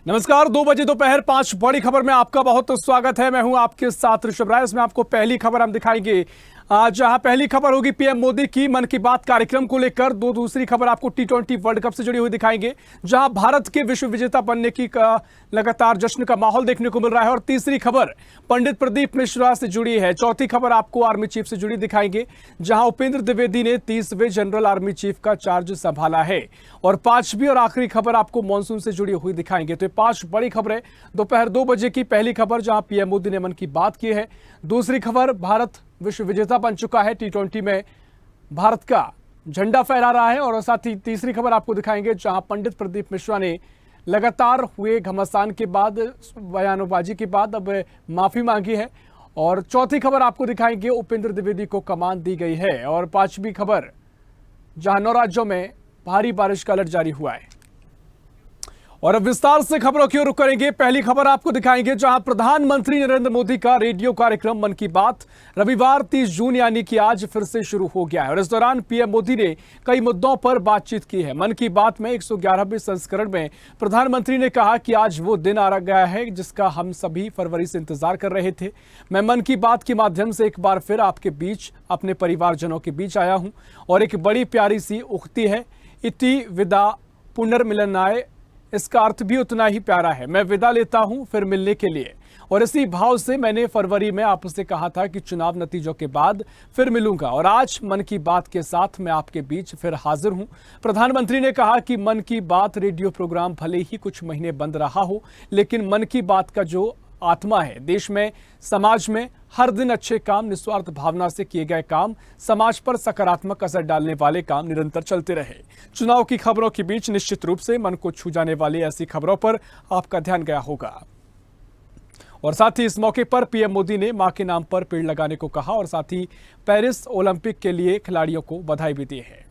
नमस्कार। 2 बजे दोपहर 5 बड़ी खबर में आपका बहुत स्वागत है। मैं हूं आपके साथ ऋषभ राय। इसमें आपको पहली खबर हम दिखाएंगे। जहां पहली खबर होगी पीएम मोदी की मन की बात कार्यक्रम को लेकर। दूसरी खबर आपको T20 वर्ल्ड कप से जुड़ी हुई दिखाएंगे, जहां भारत के विश्व विजेता बनने की लगातार जश्न का माहौल देखने को मिल रहा है। और तीसरी खबर पंडित प्रदीप मिश्रा से जुड़ी है। चौथी खबर आपको आर्मी चीफ से जुड़ी दिखाएंगे, जहां उपेंद्र द्विवेदी ने 30वें जनरल आर्मी चीफ का चार्ज संभाला है। और पांचवी और आखिरी खबर आपको मानसून से जुड़ी हुई दिखाएंगे। तो 5 बड़ी खबरें। दोपहर 2 बजे की पहली खबर, जहां पीएम मोदी ने मन की बात की है। दूसरी खबर, भारत विश्व विजेता बन चुका है, T20 में भारत का झंडा फहरा रहा है। और साथ ही तीसरी खबर आपको दिखाएंगे, जहां पंडित प्रदीप मिश्रा ने लगातार हुए घमासान के बाद, बयानबाजी के बाद अब माफी मांगी है। और चौथी खबर आपको दिखाएंगे, उपेंद्र द्विवेदी को कमान दी गई है। और पांचवी खबर, जहां 9 राज्यों में भारी बारिश का अलर्ट जारी हुआ है। और अब विस्तार से खबरों की ओर रुख करेंगे। पहली खबर आपको दिखाएंगे, जहां प्रधानमंत्री नरेंद्र मोदी का रेडियो कार्यक्रम मन की बात रविवार 30 जून यानी कि आज फिर से शुरू हो गया है। और इस दौरान पीएम मोदी ने कई मुद्दों पर बातचीत की है। मन की बात में 111वें संस्करण में प्रधानमंत्री ने कहा कि आज वो दिन आ गया है जिसका हम सभी फरवरी से इंतजार कर रहे थे। मैं मन की बात के माध्यम से एक बार फिर आपके बीच, अपने परिवारजनों के बीच आया हूं। और एक बड़ी प्यारी सी उक्ति है, इति विदा पुनर्मिलनाय। इसका अर्थ भी उतना ही प्यारा है, मैं विदा लेता हूं फिर मिलने के लिए। और इसी भाव से मैंने फरवरी में आपसे कहा था कि चुनाव नतीजों के बाद फिर मिलूंगा। और आज मन की बात के साथ मैं आपके बीच फिर हाजिर हूं। प्रधानमंत्री ने कहा कि मन की बात रेडियो प्रोग्राम भले ही कुछ महीने बंद रहा हो, लेकिन मन की बात का जो आत्मा है, देश में, समाज में हर दिन अच्छे काम, निस्वार्थ भावना से किए गए काम, समाज पर सकारात्मक असर डालने वाले काम निरंतर चलते रहे। चुनाव की खबरों के बीच निश्चित रूप से मन को छू जाने वाली ऐसी खबरों पर आपका ध्यान गया होगा। और साथ ही इस मौके पर पीएम मोदी ने मां के नाम पर पेड़ लगाने को कहा। और साथ ही पेरिस ओलंपिक के लिए खिलाड़ियों को बधाई भी दी है।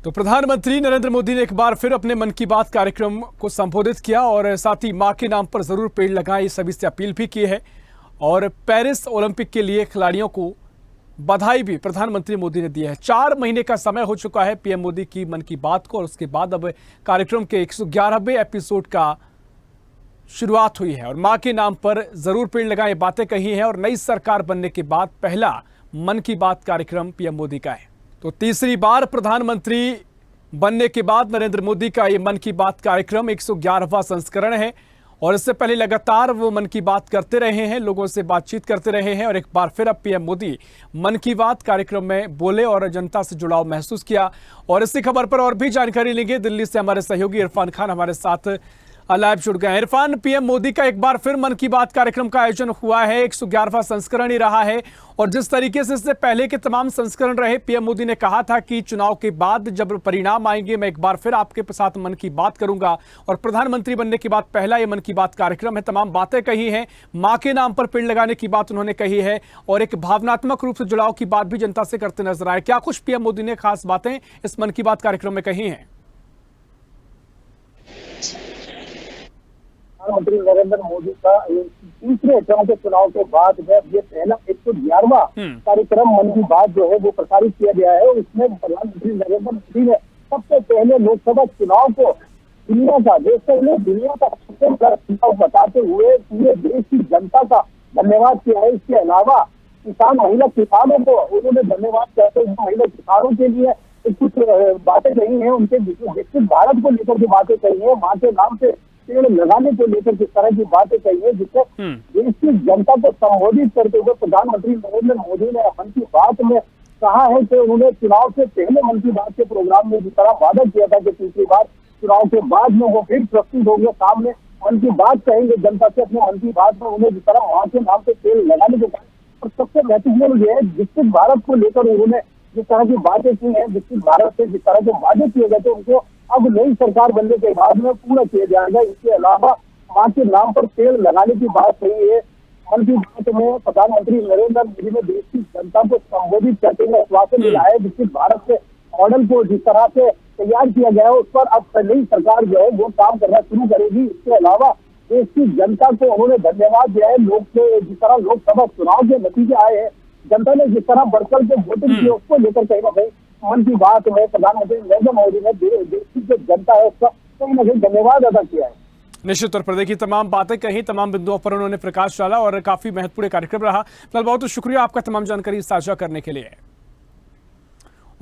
तो प्रधानमंत्री नरेंद्र मोदी ने एक बार फिर अपने मन की बात कार्यक्रम को संबोधित किया। और साथ ही मां के नाम पर जरूर पेड़ लगाएं, ये सभी से अपील भी की है। और पेरिस ओलंपिक के लिए खिलाड़ियों को बधाई भी प्रधानमंत्री मोदी ने दी है। 4 महीने का समय हो चुका है पीएम मोदी की मन की बात को। और उसके बाद अब कार्यक्रम के 111वें एपिसोड का शुरुआत हुई है। और मां के नाम पर जरूर पेड़ लगाएं बातें कही हैं। और नई सरकार बनने के बाद पहला मन की बात कार्यक्रम पीएम मोदी का है। तो तीसरी बार प्रधानमंत्री बनने के बाद नरेंद्र मोदी का ये मन की बात कार्यक्रम 111वां संस्करण है। और इससे पहले लगातार वो मन की बात करते रहे हैं, लोगों से बातचीत करते रहे हैं। और एक बार फिर अब पीएम मोदी मन की बात कार्यक्रम में बोले और जनता से जुड़ाव महसूस किया। और इसी खबर पर और भी जानकारी लेंगे। दिल्ली से हमारे सहयोगी इरफान खान हमारे साथ लाइव जुड़ गए हैं। इरफान, पीएम मोदी का एक बार फिर मन की बात कार्यक्रम का आयोजन हुआ है, 111वां संस्करण ही रहा है। और जिस तरीके से इससे पहले के तमाम संस्करण रहे, पीएम मोदी ने कहा था कि चुनाव के बाद जब परिणाम आएंगे मैं एक बार फिर आपके साथ मन की बात करूंगा। और प्रधानमंत्री बनने के बाद पहला ये मन की बात कार्यक्रम है। तमाम बातें कही हैं, मां के नाम पर पेड़ लगाने की बात उन्होंने कही है। और एक भावनात्मक रूप से जुड़ाव की बात भी जनता से करते नजर आए। क्या कुछ पीएम मोदी ने खास बातें इस मन की बात कार्यक्रम में कही हैं? प्रधानमंत्री नरेंद्र मोदी का तीसरे चरण के चुनाव के बाद जब ये पहला 111वां कार्यक्रम मन की बात जो है वो प्रसारित किया गया है, उसमें प्रधानमंत्री नरेंद्र मोदी ने सबसे पहले लोकसभा चुनाव को दुनिया का, देश से दुनिया का सबसे बड़ा चुनाव बताते हुए पूरे देश की जनता का धन्यवाद किया है। इसके अलावा महिला किसानों को उन्होंने धन्यवाद कहते हुए महिला किसानों के लिए कुछ बातें कही है। उनके विकसित भारत को लेकर जो बातें कही है, मां के नाम से पेड़ लगाने को लेकर किस तरह की बातें कही है, जिससे देश की जनता को संबोधित करते हुए प्रधानमंत्री नरेंद्र मोदी ने मन की बात में कहा है कि उन्होंने चुनाव से पहले मन की बात के प्रोग्राम में जिस तरह वादा किया था कि तीसरी बार चुनाव के बाद में वो फिर प्रस्तुत होंगे, सामने मन की बात कहेंगे जनता से। अपने मन की बात में उन्हें जिस तरह मां के नाम से पेड़ लगाने को कहा। और सबसे महत्वपूर्ण ये है, विकसित भारत को लेकर उन्होंने जिस तरह की बातें की है, विकसित भारत से जिस तरह के वादे किए गए थे उनको अब नई सरकार बनने के बाद में पूरा किया जाएगा। इसके अलावा मां के नाम पर पेड़ लगाने की बात सही है। मन की बात में प्रधानमंत्री नरेंद्र मोदी ने देश की जनता को संबोधित करते हुए आश्वासन दिया है, विकसित भारत के मॉडल को जिस तरह से तैयार किया गया है उस पर अब नई सरकार जो है वो काम करना शुरू करेगी। इसके अलावा देश की जनता को उन्होंने धन्यवाद दिया है। जिस तरह लोकसभा चुनाव के नतीजे आए हैं, जनता ने जिस तरह बढ़कर के वोटिंग की उसको लेकर कहीं ना कहीं मन की बात में प्रधानमंत्री नरेंद्र मोदी ने देश की जो जनता है उसका कहीं ना कहीं धन्यवाद अदा किया है। निश्चित तौर पर देखिए, तमाम बातें कही, तमाम बिंदुओं पर उन्होंने प्रकाश डाला और काफी महत्वपूर्ण कार्यक्रम रहा। फिलहाल बहुत शुक्रिया आपका तमाम जानकारी साझा करने के लिए।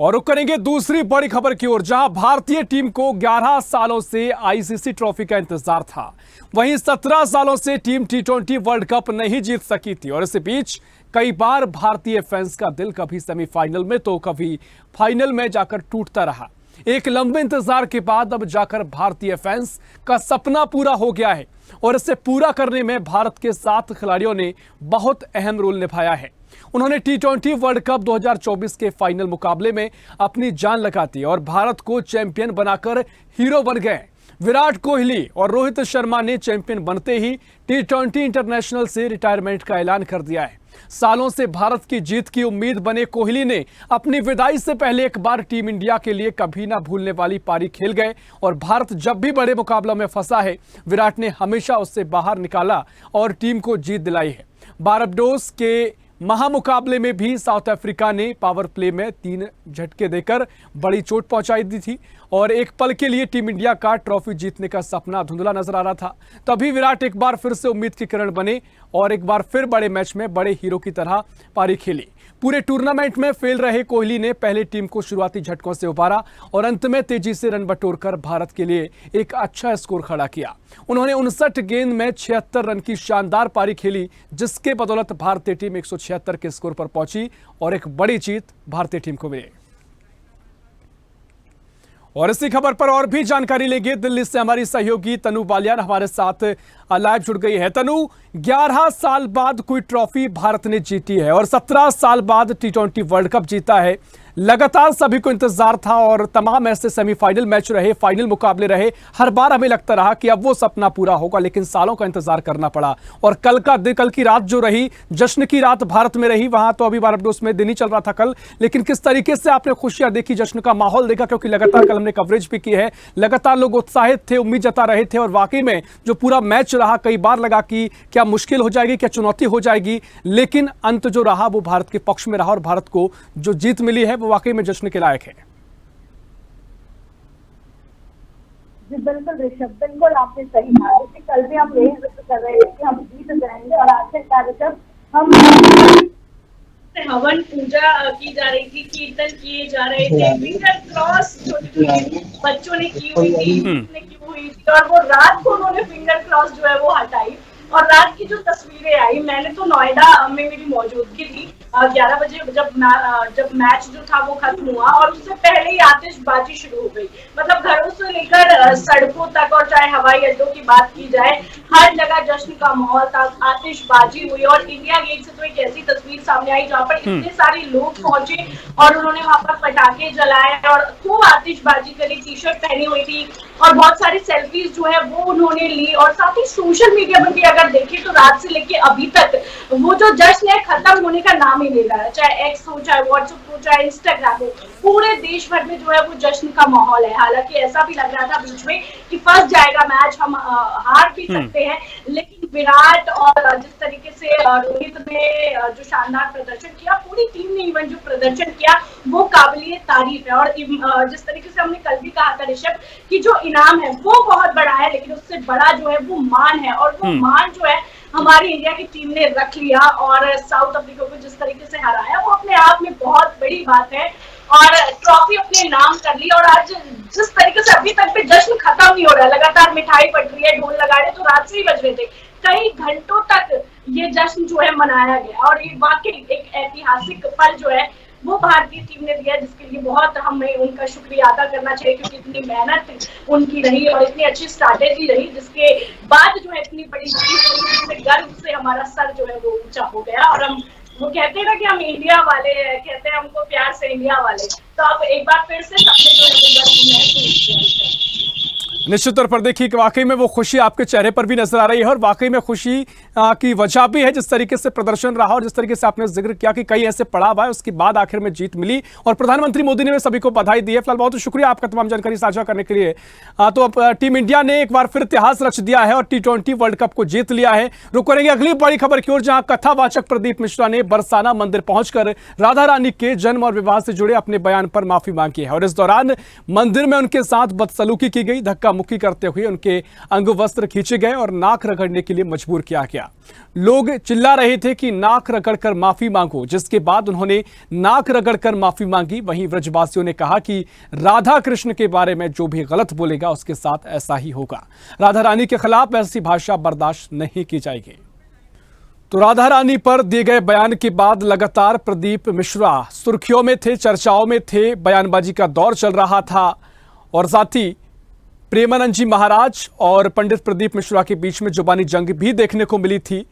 और रुक करेंगे दूसरी बड़ी खबर की ओर, जहां भारतीय टीम को 11 सालों से आईसीसी ट्रॉफी का इंतजार था। वहीं 17 सालों से टीम T20 वर्ल्ड कप नहीं जीत सकी थी और इसी बीच कई बार भारतीय फैंस का दिल कभी सेमीफाइनल में तो कभी फाइनल में जाकर टूटता रहा। एक लंबे इंतजार के बाद अब जाकर भारतीय फैंस का सपना पूरा हो गया है और इसे पूरा करने में भारत के 7 खिलाड़ियों ने बहुत अहम रोल निभाया है। उन्होंने T20 वर्ल्ड कप 2024 के फाइनल मुकाबले में अपनी जान लगा दी और भारत को चैंपियन बनाकर हीरो बन गए। विराट कोहली और रोहित शर्मा ने चैंपियन बनते ही T20 इंटरनेशनल से रिटायरमेंट का ऐलान कर दिया है। सालों से भारत की जीत की उम्मीद बने कोहली ने अपनी विदाई से पहले एक बार टीम इंडिया के लिए कभी ना भूलने वाली पारी खेल गए और भारत जब भी बड़े मुकाबलों में फंसा है, विराट ने हमेशा उससे बाहर निकाला और टीम को जीत दिलाई है। बारबाडोस के महामुकाबले में भी साउथ अफ्रीका ने पावर प्ले में 3 झटके देकर बड़ी चोट पहुंचाई दी थी और एक पल के लिए टीम इंडिया का ट्रॉफी जीतने का सपना धुंधला नजर आ रहा था। तभी विराट एक बार फिर से उम्मीद की किरण बने और एक बार फिर बड़े मैच में बड़े हीरो की तरह पारी खेली। पूरे टूर्नामेंट में फेल रहे कोहली ने पहले टीम को शुरुआती झटकों से उबारा और अंत में तेजी से रन बटोरकर भारत के लिए एक अच्छा स्कोर खड़ा किया। उन्होंने 59 गेंद में 76 रन की शानदार पारी खेली, जिसके बदौलत भारतीय टीम 176 के स्कोर पर पहुंची और एक बड़ी जीत भारतीय टीम को मिली। और इसी खबर पर और भी जानकारी लेंगे। दिल्ली से हमारी सहयोगी तनु बालियान हमारे साथ लाइव जुड़ गई है। तनु, 11 साल बाद कोई ट्रॉफी भारत ने जीती है और 17 साल बाद T20 वर्ल्ड कप जीता है। लगातार सभी को इंतजार था और तमाम ऐसे सेमीफाइनल मैच रहे, फाइनल मुकाबले रहे। हर बार हमें लगता रहा कि अब वो सपना पूरा होगा, लेकिन सालों का इंतजार करना पड़ा। और कल की रात जो रही, जश्न की रात भारत में रही। वहां तो अभी बारबाडोस में दिन ही चल रहा था कल, लेकिन किस तरीके से आपने खुशियां देखी, जश्न का माहौल देखा? क्योंकि लगातार कल हमने कवरेज भी की है, लगातार लोग उत्साहित थे, उम्मीद जता रहे थे और वाकई में जो पूरा मैच रहा, कई बार लगा कि क्या मुश्किल हो जाएगी, क्या चुनौती हो जाएगी, लेकिन अंत जो रहा वो भारत के पक्ष में रहा और भारत को जो जीत मिली है वो वाकई में जश्न के लायक है। जी बिल्कुल ऋषभ, बिल्कुल आपने सही कहा। देखिए कल भी हम यही जिक्र कर रहे थे कि हम जीत जाएंगे और आखिरकार जब हम हवन पूजा की जा रही थी, कीर्तन किए जा रहे थे, फिंगर क्रॉस बच्चों ने की हुई थी और वो रात को उन्होंने फिंगर क्रॉस जो है वो हटाई और रात की जो तस्वीरें आई, मैंने तो नोएडा में मेरी मौजूदगी थी 11 बजे जब मैच जो था वो खत्म हुआ और उससे पहले ही आतिशबाजी शुरू हो गई। मतलब घरों से लेकर सड़कों तक और चाहे हवाई अड्डों की बात की जाए, हर जगह जश्न का माहौल था, आतिशबाजी हुई और इंडिया गेट से तो एक ऐसी तस्वीर सामने आई जहाँ पर इतने सारे लोग पहुंचे और उन्होंने वहां पर पटाखे जलाए और खूब आतिशबाजी करी, टी शर्ट पहनी हुई थी और बहुत सारी सेल्फीज जो है वो उन्होंने ली। और साथ ही सोशल मीडिया पर भी अगर देखें तो रात से लेके अभी तक वो जो जश्न है खत्म होने का नाम ही नहीं ले रहा है, चाहे एक्स हो, चाहे व्हाट्सएप हो, चाहे इंस्टाग्राम हो, पूरे देश भर में जो है वो जश्न का माहौल है। हालांकि ऐसा भी लग रहा था बीच में कि फंस जाएगा मैच, हम हार भी सकते हैं, लेकिन विराट और जिस तरीके से रोहित ने जो शानदार प्रदर्शन किया, पूरी टीम ने इवन जो प्रदर्शन किया वो काबिलियत तारीफ है। और जिस तरीके से हमने कल भी कहा था ऋषभ कि जो इनाम है वो बहुत बड़ा है, लेकिन उससे बड़ा जो है वो मान है और वो मान जो है हमारी इंडिया की टीम ने रख लिया और साउथ अफ्रीका को जिस तरीके से हराया वो अपने आप में बहुत बड़ी बात है और ट्रॉफी अपने नाम कर ली। और आज जिस तरीके से अभी तक भी जश्न खत्म नहीं हो रहा है, लगातार मिठाई बट रही है, ढोल लगा रहे, तो रात से ही बज रहे थे, कई घंटों तक ये जश्न जो है मनाया गया और ये वाकई एक ऐतिहासिक पल जो है वो भारतीय टीम ने दिया, जिसके लिए बहुत हमें उनका शुक्रिया अदा करना चाहिए, क्योंकि इतनी मेहनत उनकी रही और इतनी अच्छी स्ट्रैटेजी रही, जिसके बाद जो है इतनी बड़ी जीत, गर्व से हमारा सर जो है वो ऊंचा हो गया। और हम वो कहते हैं ना कि हम इंडिया वाले कहते हैं हमको प्यार से इंडिया वाले, तो अब एक बार फिर से सबने जो है गर्व महसूस किया। निश्चित तौर पर देखिए कि वाकई में वो खुशी आपके चेहरे पर भी नजर आ रही है और वाकई में खुशी की वजह भी है जिस तरीके से प्रदर्शन रहा और जिस तरीके से आपने जिक्र किया कि कई ऐसे पड़ाव आए, उसके बाद आखिर में जीत मिली और प्रधानमंत्री मोदी ने सभी को बधाई दी है। फिलहाल बहुत शुक्रिया आपका तमाम जानकारी साझा करने के लिए। तो अब टीम इंडिया ने एक बार फिर इतिहास रच दिया है और T20 वर्ल्ड कप को जीत लिया है। रुक करेंगे अगली बड़ी खबर की ओर, जहां कथावाचक प्रदीप मिश्रा ने बरसाना मंदिर पहुंचकर राधा रानी के जन्म और विवाह से जुड़े अपने बयान पर माफी मांगी है और इस दौरान मंदिर में उनके साथ बदसलूकी की गई, धक्का मुक्की करते हुए उनके अंग वस्त्र खींचे गए और नाक रगड़ने के लिए मजबूर किया गया। लोग चिल्ला रहे थे कि नाक रगड़कर माफी मांगो, जिसके बाद उन्होंने नाक रगड़कर माफी मांगी। वहीं व्रजवासियों ने कहा कि राधा कृष्ण के बारे में जो भी गलत बोलेगा उसके साथ ऐसा ही होगा। राधा रानी के खिलाफ ऐसी भाषा बर्दाश्त नहीं की जाएगी। तो राधा रानी पर दिए गए बयान के बाद लगातार प्रदीप मिश्रा सुर्खियों में थे, चर्चाओं में थे, बयानबाजी का दौर चल रहा था और साथ ही प्रेमानंद जी महाराज और पंडित प्रदीप मिश्रा के बीच में जुबानी जंग भी देखने को मिली थी।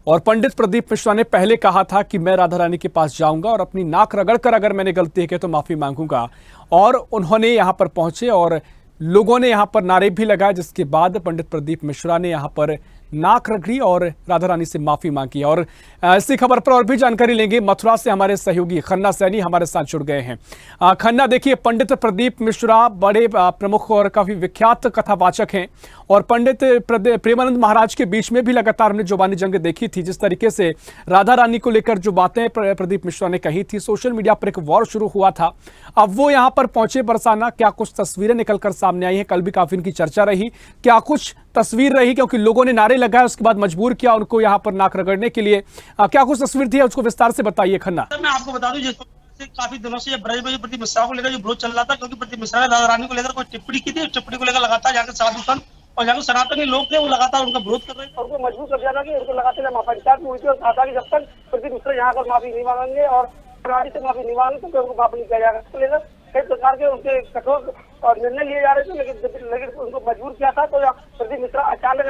और पंडित प्रदीप मिश्रा ने पहले कहा था कि मैं राधा रानी के पास जाऊंगा और अपनी नाक रगड़कर अगर मैंने गलती की तो माफी मांगूंगा। और उन्होंने यहां पर पहुंचे और लोगों ने यहां पर नारे भी लगाए, जिसके बाद पंडित प्रदीप मिश्रा ने यहां पर नाक रगड़ी और राधा रानी से माफी मांगी। और इसी खबर पर और भी जानकारी लेंगे। मथुरा से हमारे सहयोगी खन्ना सैनी हमारे साथ जुड़ गए हैं। खन्ना, देखिए, पंडित प्रदीप मिश्रा बड़े प्रमुख और काफी विख्यात कथावाचक हैं और पंडित प्रेमानंद महाराज के बीच में भी लगातार हमने जुबानी जंग देखी थी। जिस तरीके से राधा रानी को लेकर जो बातें प्रदीप मिश्रा ने कही थी, सोशल मीडिया पर एक वॉर शुरू हुआ था। अब वो यहां पर पहुंचे बरसाना, क्या कुछ तस्वीरें निकलकर सामने आई है? कल भी काफी इनकी चर्चा रही, क्या कुछ तस्वीर रही? क्योंकि लोगों ने नारे लगाए, उसके बाद मजबूर किया उनको यहां पर नाक रगड़ने के लिए। क्या कुछ तस्वीर थी, उसको विस्तार से बताइए खन्ना। मैं आपको बता दूं, जिस से काफी दिनों से ब्रजभाई प्रदीप मिश्रा को लेकर जो विरोध चल रहा था, क्योंकि प्रदीप मिश्रा ने राधा रानी को लेकर कोई टिप्पणी की थी। टिप्पणी को लेकर लगातार यहाँ के साधु संत और यहाँ के सनातनी लोग थे, वो लगातार उनका विरोध कर रहे थे और उनको मजबूर कर दिया था कि उनको लगातार पंचायत में हुई थी और कहा था कि जब तक प्रदीप मिश्रा यहाँ पर माफी नहीं मांगेंगे और रानी से माफी नहीं मांगेंगे तो उनको माफी नहीं किया जाएगा। तो लेकर कई प्रकार के उनके कठोर और निर्णय लिए जा रहे थे, लेकिन उनको मजबूर किया था। तो प्रदीप मिश्रा अचानक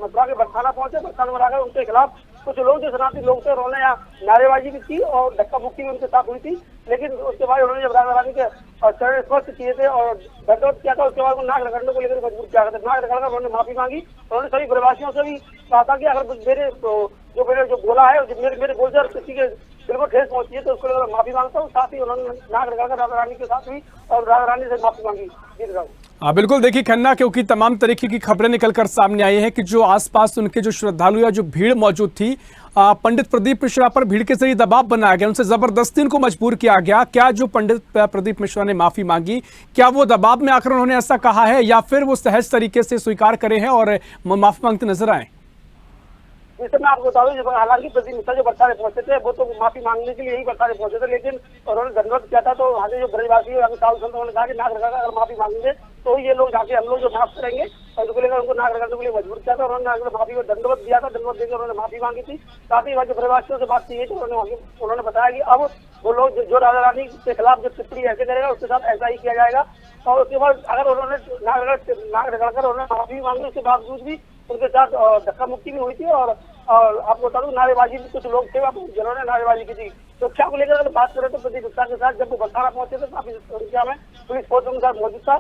मथुरा के बरसाना पहुंचे। बरसाना में आकर उनके खिलाफ कुछ लोग जो सनातनी लोग थे, उन्होंने यहाँ नारेबाजी भी की और धक्का मुक्की भी उनके साथ हुई थी। लेकिन उसके बाद उन्होंने जब राधा रानी के चरण स्पर्श किए थे और दंडवत किया था, उसके बाद नाक रगड़ने को लेकर मजबूर किया था। नाक रगड़कर उन्होंने माफी मांगी। उन्होंने सभी प्रवासियों से भी कहा था कि अगर मैंने जो बोला है, मेरे बोल से किसी के दिल को ठेस पहुंची है तो उसको लेकर माफी मांगता हूँ। साथ ही उन्होंने नाक रगड़कर राधा रानी के साथ भी और राधा रानी से माफी मांगी। बिल्कुल, देखिए खन्ना, क्योंकि तमाम तरीके की खबरें निकलकर सामने आई हैं कि जो आसपास उनके जो श्रद्धालु या जो भीड़ मौजूद थी, पंडित प्रदीप मिश्रा पर भीड़ के जरिए दबाव बनाया गया, उनसे जबरदस्ती उनको मजबूर किया गया। क्या जो पंडित प्रदीप मिश्रा ने माफी मांगी, क्या वो दबाव में आकर उन्होंने ऐसा कहा है या फिर वो सहज तरीके से स्वीकार करे हैं और माफी मांगते नजर आए? इससे मैं आपको बता दूं, हालांकि प्रदीप मिश्रा जो बरसाने पहुंचे थे वो तो माफी मांगने के लिए ही बरसाने पहुंचे थे, लेकिन उन्होंने दंडवत किया था। तो वहाँ जो ब्रजवासी साधु संत उन्होंने कहा कि नाक रगड़कर अगर माफी मांगेंगे तो ये लोग जाके हम लोग जो माफ करेंगे, और उसको लेकर उनको नाक रगड़ने के लिए मजबूर किया था। उन्होंने माफी को दंडवत दिया था, दंडवत देकर उन्होंने माफी मांगी थी। साथ ही जो ब्रजवासियों से बात की तो उन्होंने बताया कि अब वो लोग जो राधा रानी के खिलाफ जो टिप्पणी ऐसे करेगा उसके साथ ऐसा ही किया जाएगा। और उसके बाद अगर उन्होंने नाक रगड़कर उन्होंने माफी मांगी, उसके बावजूद भी उनके साथ धक्का मुक्की भी हुई थी। और आपको बता दूं, नारेबाजी भी कुछ लोग थे जिन्होंने नारेबाजी की थी। सुरक्षा को लेकर अगर बात करें तो प्रदीप मिश्रा के साथ जब वो बरसाना पहुंचे थे काफी संख्या में पुलिस फोर्स उनके साथ मौजूद था,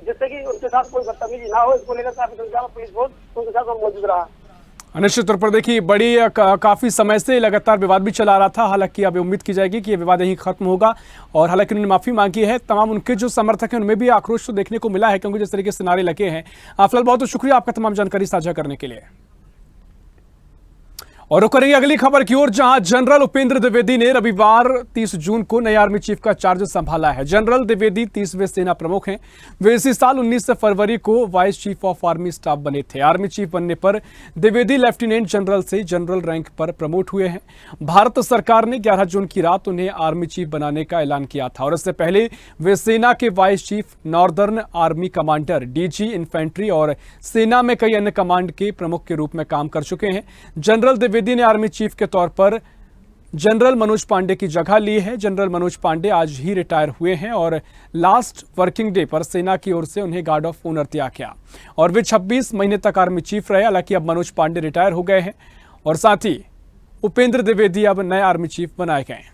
जिससे कि उनके साथ कोई बदतमीजी ना हो, इसको लेकर काफी संख्या में पुलिस फोर्स उनके साथ मौजूद रहा। निश्चित तौर पर देखिए, बड़ी काफी समय से लगातार विवाद भी चला रहा था। हालांकि अब उम्मीद की जाएगी कि ये विवाद यहीं खत्म होगा और हालांकि उन्होंने माफी मांगी है। तमाम उनके जो समर्थक हैं उनमें भी आक्रोश तो देखने को मिला है, क्योंकि जिस तरीके से नारे लगे हैं। फिलहाल बहुत शुक्रिया आपका तमाम जानकारी साझा करने के लिए। और रुक करेंगे अगली खबर की ओर, जहां जनरल उपेंद्र द्विवेदी ने रविवार 30 जून को नए आर्मी चीफ का चार्ज संभाला है। जनरल द्विवेदी 30वें सेना प्रमुख हैं। वे इसी साल 19 फरवरी को vice chief of army staff बने थे। आर्मी चीफ बनने पर द्विवेदी लेफ्टिनेंट जनरल से जनरल रैंक पर प्रमोट हुए हैं। भारत सरकार ने 11 जून की रात उन्हें आर्मी चीफ बनाने का ऐलान किया था और इससे पहले वे सेना के vice chief, northern army commander, DG infantry और सेना में कई अन्य कमांड के प्रमुख के रूप में काम कर चुके हैं। जनरल द्विवेदी ने आर्मी चीफ के तौर पर जनरल मनोज पांडे की जगह ली है। जनरल मनोज पांडे आज ही रिटायर हुए हैं और लास्ट वर्किंग डे पर सेना की ओर से उन्हें गार्ड ऑफ ऑनर दिया गया और वे 26 महीने तक आर्मी चीफ रहे। हालांकि अब मनोज पांडे रिटायर हो गए हैं और साथ ही उपेंद्र द्विवेदी अब नए आर्मी चीफ बनाए गए हैं।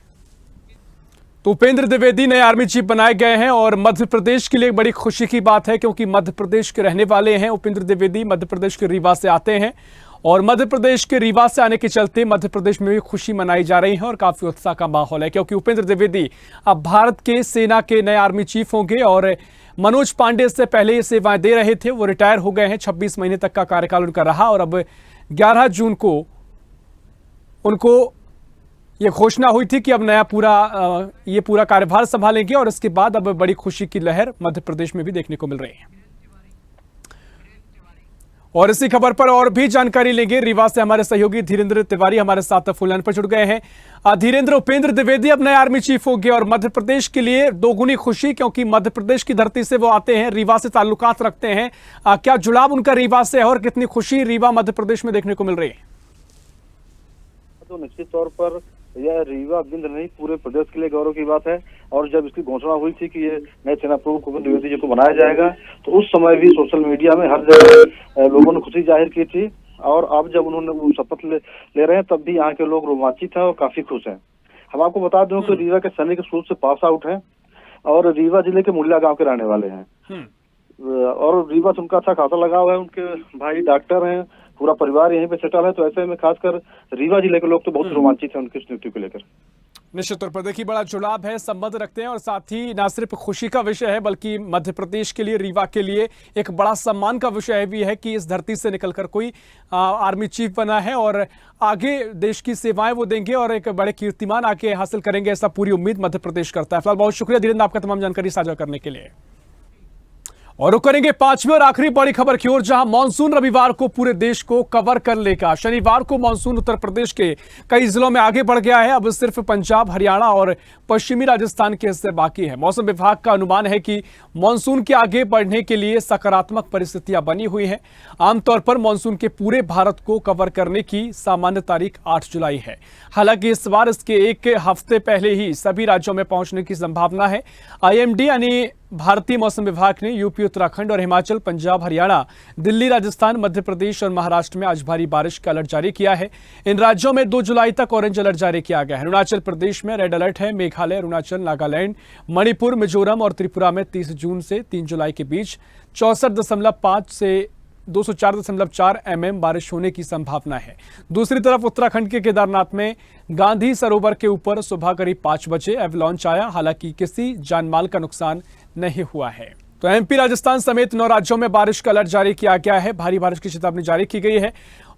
तो उपेंद्र द्विवेदी नए आर्मी चीफ बनाए गए हैं और मध्य प्रदेश के लिए बड़ी खुशी की बात है, क्योंकि मध्य प्रदेश के रहने वाले हैं उपेंद्र द्विवेदी। मध्य प्रदेश के रीवा से आते हैं और मध्य प्रदेश के रीवा से आने के चलते मध्य प्रदेश में भी खुशी मनाई जा रही है और काफी उत्साह का माहौल है, क्योंकि उपेंद्र द्विवेदी अब भारत के सेना के नए आर्मी चीफ होंगे और मनोज पांडे से पहले ये सेवाएं दे रहे थे, वो रिटायर हो गए हैं। 26 महीने तक का कार्यकाल उनका रहा और अब 11 जून को उनको ये घोषणा हुई थी कि अब ये पूरा कार्यभार संभालेंगे और इसके बाद अब बड़ी खुशी की लहर मध्य प्रदेश में भी देखने को मिल रही है। और इसी खबर पर और भी जानकारी लेंगे। रीवा से हमारे सहयोगी धीरेन्द्र तिवारी हमारे साथ फोन लाइन पर जुड़ गए हैं। धीरेन्द्र, उपेंद्र द्विवेदी अब नए आर्मी चीफ हो गए और मध्य प्रदेश के लिए दोगुनी खुशी, क्योंकि मध्य प्रदेश की धरती से वो आते हैं, रीवा से ताल्लुकात रखते हैं। क्या जुड़ाव उनका रीवा से है और कितनी खुशी रीवा मध्य प्रदेश में देखने को मिल रही है? तो निश्चित तौर पर यह रीवा बिंद नहीं, पूरे प्रदेश के लिए गौरव की बात है। और जब इसकी घोषणा हुई थी कि ये नए सेना प्रमुख उपेंद्र द्विवेदी जी को बनाया जाएगा, तो उस समय भी सोशल मीडिया में हर जगह लोगों ने खुशी जाहिर की थी। और अब जब उन्होंने वो शपथ ले रहे हैं, तब भी यहाँ के लोग रोमांचित हैं और काफी खुश हैं। हम आपको बता दें कि रीवा के सैनिक स्कूल से पास आउट हैं और रीवा जिले के मुल्ला गांव के रहने वाले हैं। और रीवा से उनका अच्छा खासा लगाव है, उनके भाई डॉक्टर हैं, पूरा परिवार यहीं पे सेटल है। तो ऐसे में खासकर रीवा जिले के लोग तो बहुत रोमांचित हैं उनकी इस नियुक्ति को लेकर। निश्चित तौर पर देखिए, बड़ा जुड़ाव है, संबंध रखते हैं और साथ ही न सिर्फ खुशी का विषय है बल्कि मध्य प्रदेश के लिए, रीवा के लिए एक बड़ा सम्मान का विषय भी है कि इस धरती से निकलकर कोई आर्मी चीफ बना है और आगे देश की सेवाएं वो देंगे और एक बड़े कीर्तिमान आगे हासिल करेंगे, ऐसा पूरी उम्मीद मध्य प्रदेश करता है। फिलहाल बहुत शुक्रिया धीरेन्द्र आपका तमाम जानकारी साझा करने के लिए। और रुक करेंगे पांचवी और आखिरी बड़ी खबर की ओर, जहां मानसून रविवार को पूरे देश को कवर कर लेगा। शनिवार को मानसून उत्तर प्रदेश के कई जिलों में आगे बढ़ गया है। अब सिर्फ पंजाब, हरियाणा और पश्चिमी राजस्थान के हिस्से बाकी है। मौसम विभाग का अनुमान है कि मानसून के आगे बढ़ने के लिए सकारात्मक परिस्थितियां बनी हुई हैं। आमतौर पर मानसून के पूरे भारत को कवर करने की सामान्य तारीख 8 जुलाई है। हालांकि इस बार इसके एक हफ्ते पहले ही सभी राज्यों में पहुंचने की संभावना है। IMD यानी भारतीय मौसम विभाग ने यूपी, उत्तराखंड और हिमाचल, पंजाब, हरियाणा, दिल्ली, राजस्थान, मध्य प्रदेश और महाराष्ट्र में आज भारी बारिश का अलर्ट जारी किया है। इन राज्यों में 2 जुलाई तक ऑरेंज अलर्ट जारी किया गया है। अरुणाचल प्रदेश में रेड अलर्ट है। मेघालय, अरुणाचल, नागालैंड, मणिपुर, मिजोरम और त्रिपुरा में 30 जून से 3 जुलाई के बीच 64.5 से 204.4 mm बारिश होने की संभावना है। दूसरी तरफ उत्तराखंड के केदारनाथ में गांधी सरोवर के ऊपर सुबह करीब 5 बजे एवलांच आया। हालांकि किसी जानमाल का नुकसान नहीं हुआ है। तो MP, राजस्थान समेत 9 राज्यों में बारिश का अलर्ट जारी किया गया है। भारी बारिश की चेतावनी जारी की गई है।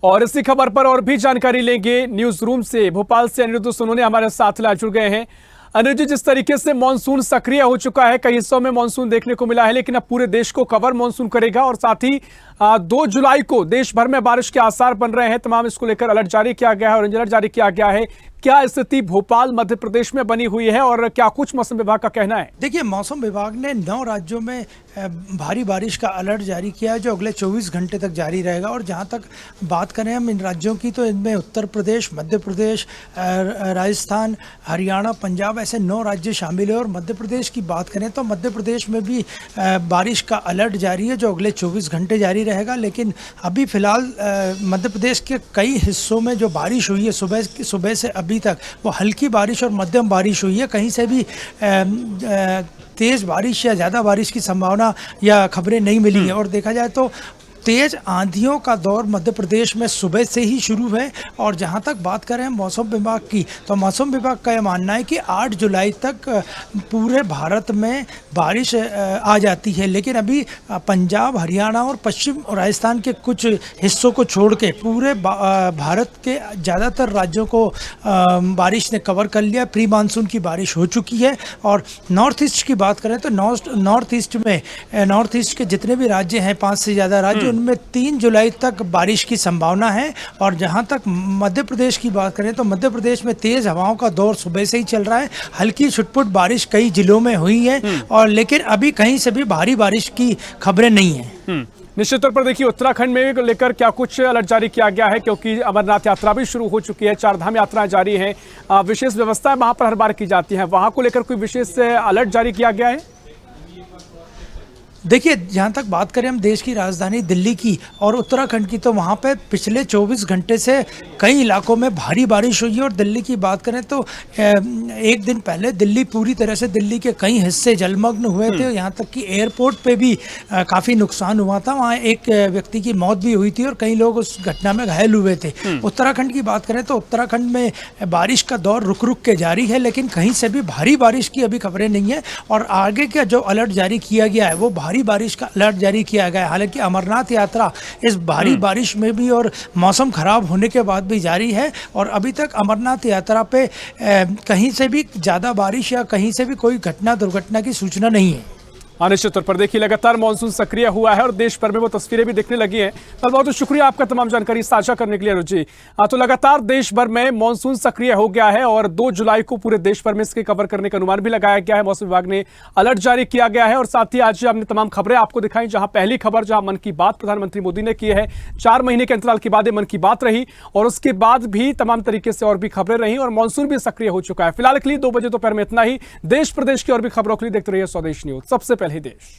और इसी खबर पर और भी जानकारी लेंगे न्यूज रूम से। भोपाल से अनिरुद्ध सोनोने हमारे साथ जुड़ गए हैं। अनिरुद्ध, जिस तरीके से मानसून सक्रिय हो चुका है, कई हिस्सों में मानसून देखने को मिला है, लेकिन अब पूरे देश को कवर मानसून करेगा और साथ ही 2 जुलाई को देश भर में बारिश के आसार बन रहे हैं। तमाम इसको लेकर अलर्ट जारी किया गया है, ऑरेंज अलर्ट जारी किया गया है। क्या स्थिति भोपाल, मध्य प्रदेश में बनी हुई है और क्या कुछ मौसम विभाग का कहना है? देखिए, मौसम विभाग ने 9 राज्यों में भारी बारिश का अलर्ट जारी किया है, जो अगले 24 घंटे तक जारी रहेगा। और जहां तक बात करें हम इन राज्यों की, तो इनमें उत्तर प्रदेश, मध्य प्रदेश, राजस्थान, हरियाणा, पंजाब, ऐसे 9 राज्य शामिल है। और मध्य प्रदेश की बात करें तो मध्य प्रदेश में भी बारिश का अलर्ट जारी है, जो अगले 24 घंटे जारी रहेगा। लेकिन अभी फिलहाल मध्य प्रदेश के कई हिस्सों में जो बारिश हुई है सुबह से अभी तक, वो हल्की बारिश और मध्यम बारिश हुई है। कहीं से भी तेज बारिश या ज़्यादा बारिश की संभावना या खबरें नहीं मिली है। और देखा जाए तो तेज आंधियों का दौर मध्य प्रदेश में सुबह से ही शुरू है। और जहां तक बात करें मौसम विभाग की, तो मौसम विभाग का यह मानना है कि 8 जुलाई तक पूरे भारत में बारिश आ जाती है। लेकिन अभी पंजाब, हरियाणा और पश्चिम राजस्थान के कुछ हिस्सों को छोड़ के पूरे भारत के ज़्यादातर राज्यों को बारिश ने कवर कर लिया। प्री मानसून की बारिश हो चुकी है। और नॉर्थ ईस्ट की बात करें तो नॉर्थ ईस्ट के जितने भी राज्य हैं, 5 से ज़्यादा राज्य, उनमें 3 जुलाई तक बारिश की संभावना है। और जहां तक मध्य प्रदेश की बात करें तो मध्य प्रदेश में तेज हवाओं का दौर सुबह से ही चल रहा है। हल्की छुटपुट बारिश कई जिलों में हुई है, और लेकिन अभी कहीं से भी भारी बारिश की खबरें नहीं है। निश्चित तौर पर देखिए, उत्तराखंड में लेकर क्या कुछ अलर्ट जारी किया गया है, क्योंकि अमरनाथ यात्रा भी शुरू हो चुकी है, 4 धाम यात्राएं जारी हैं, विशेष व्यवस्थाएं वहां पर हर बार की जाती हैं। वहां को लेकर कोई विशेष अलर्ट जारी किया गया है? देखिए, जहाँ तक बात करें हम देश की राजधानी दिल्ली की और उत्तराखंड की, तो वहाँ पे पिछले 24 घंटे से कई इलाकों में भारी बारिश हुई है। और दिल्ली की बात करें तो एक दिन पहले दिल्ली पूरी तरह से, दिल्ली के कई हिस्से जलमग्न हुए थे। यहाँ तक कि एयरपोर्ट पे भी काफ़ी नुकसान हुआ था। वहाँ एक व्यक्ति की मौत भी हुई थी और कई लोग उस घटना में घायल हुए थे। उत्तराखंड की बात करें तो उत्तराखंड में बारिश का दौर रुक रुक के जारी है, लेकिन कहीं से भी भारी बारिश की अभी खबरें नहीं है। और आगे का जो अलर्ट जारी किया गया है, वो भारी बारिश का अलर्ट जारी किया गया है। हालांकि अमरनाथ यात्रा इस भारी बारिश में भी और मौसम खराब होने के बाद भी जारी है। और अभी तक अमरनाथ यात्रा पे कहीं से भी ज़्यादा बारिश या कहीं से भी कोई दुर्घटना की सूचना नहीं है। निश्चित तौर पर देखिए लगातार मानसून सक्रिय हुआ है और देश भर में वो तस्वीरें भी दिखने लगी हैं। बहुत बहुत शुक्रिया आपका तमाम जानकारी साझा करने के लिए रुचि। तो लगातार देश भर में मानसून सक्रिय हो गया है और 2 जुलाई को पूरे देश भर में इसके कवर करने का अनुमान भी लगाया गया है। मौसम विभाग ने अलर्ट जारी किया गया है और साथ ही आज हमने तमाम खबरें आपको दिखाई। जहां पहली खबर जहां मन की बात प्रधानमंत्री मोदी ने की है, 4 महीने के अंतराल के बाद मन की बात रही और उसके बाद भी तमाम तरीके से और भी खबरें रही और मानसून भी सक्रिय हो चुका है। फिलहाल के लिए 2 बजे दोपहर में इतना ही। देश प्रदेश की और भी खबरों के लिए देखते रहिए स्वदेश न्यूज, सबसे पहले देश।